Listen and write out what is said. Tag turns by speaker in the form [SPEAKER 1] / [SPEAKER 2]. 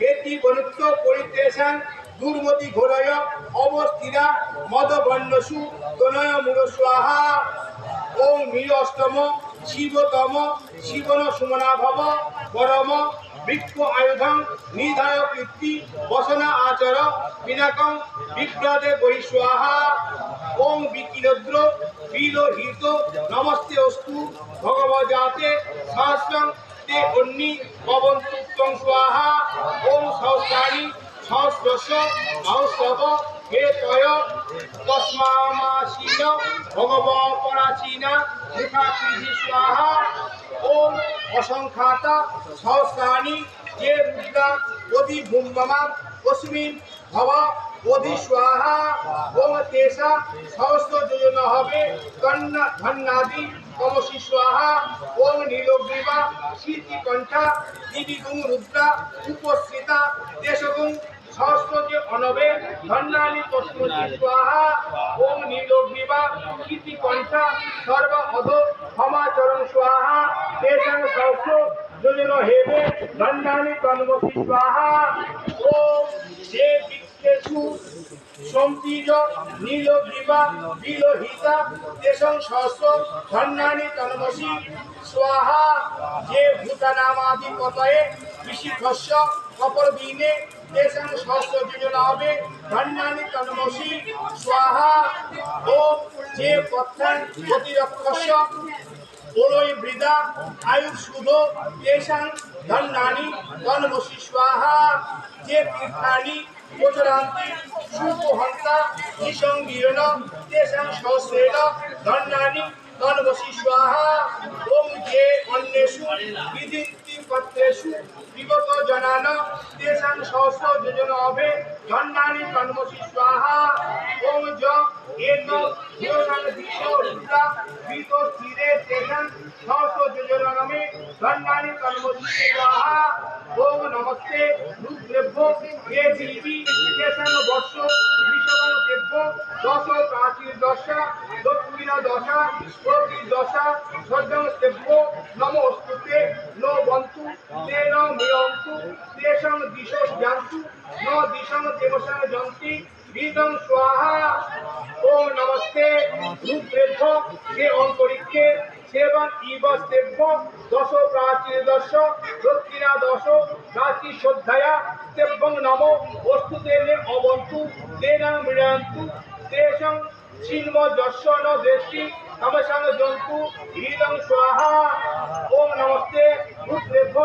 [SPEAKER 1] হেতি বনুত্ব পরিত্রেষাং দুর্মতি ঘোরয় অবস্থিরা মদবন্যসু তনয় মূল স্বাহা। ওম নীল অষ্টম শিবতম শিবন সুমনা ভব পরম বৃক্ষ আয়ুধং নিধায় কীর্তি বসনা আচর পিনাকং বিগ্রদে বৈস্বাহা। ওম বিকিরদ্র বিলোহিত নমস্তে অস্তু ভগবজাতে সহস্রং তে অন্নি পবন্তুক্তং স্বাহা। ওম সহস্রাণি সহস্রস্য সহস্রব হে তয় তস্মামাসীন ভগবপরাচীনা মুখাকৃতি স্বাহা। ওম অসংখ্যাতা সহস্রাণি যে রুদ্রা অধি ভূম্যমা তস্মিন ভব অধি স্বাহা। ওম তেষা সহস্র যোজন হবে ধন্যাদি তমসি স্বাহা। ওম নীলগ্রীবা শীতিকণ্ঠা দিবিগুং রুদ্রা উপস্থিতা দেশগুং সহস্র যে অনবে ধন্যানি তস্মতি স্বাহা। ওম নীলগ্রীবা শীতিকণ্ঠা সর্ব অধ ক্ষমাচরণ স্বাহা। তেষাং সহস্র যোজন হেবে ধন্যানি তন্মতি স্বাহা। ওম যে বৃক্ষেষু সম্পীজ নীলগ্রীবা বিলোহিতা তেষাং সহস্র ধন্যানি তন্মসি স্বাহা। যে ভূতানামাদিপতয়ে বিশিখস্য কপরবীনে তেষাং সহস্র যোজন হবে ধন্যানি তন্মসি স্বাহা। ওম যে পত্রাং প্রতিরক্ষস্য প্রলয় বৃদা আয়ুঃসুধ তেষাং ধন্যানি তন্মসি স্বাহা। যে তীর্থানি গোচরান্তি সুপহন্তা নিসঙ্গীর্ণ তেষাং সহস্রেণ ধন্যানি তন্মসি স্বাহা। ওম যে অন্যেষু বিদিতি পত্রেষু বিগত জনান তেষাং সহস্র যোজন হবে ধন্যানি তন্মসি স্বাহা। ওম য এক যোষাং দিশ রুদ্রা বিত স্থিরে তেষাং সহস্র যোজন নামে ধন্যানি তন্মসি স্বাহা। ওম নমস্তে রুদ্রেভ্যো হে দেবী তেষাং বর্ষ ঋষভং তেভ্য দশ প্রাচীর দশা দক্ষিণ দশা প্রতি দশা সজ্জং তেভ্য নমস্তুতে নো বন্তু তে ন মিয়ন্তু তেষাং দিশো যান্তু ন দিশং দেবসাং যন্তি বিদং স্বাহা। ওম নমস্তে রুদ্রেভ্য হে অন্তরিক্ষে সেবং ইবস্তেভ্য দশ প্রাচীর দশ দক্ষিণা দশ প্রাচীর শ্রদ্ধায়া তেভ্যং নম অস্তুতে নে অবন্তু তেনাং মৃণান্তু তেষাং ছিন্ম যস্য ন দৃষ্টি তমসাং জন্তু হৃদং স্বাহা। ওম নমস্তে রুদ্রেভ্য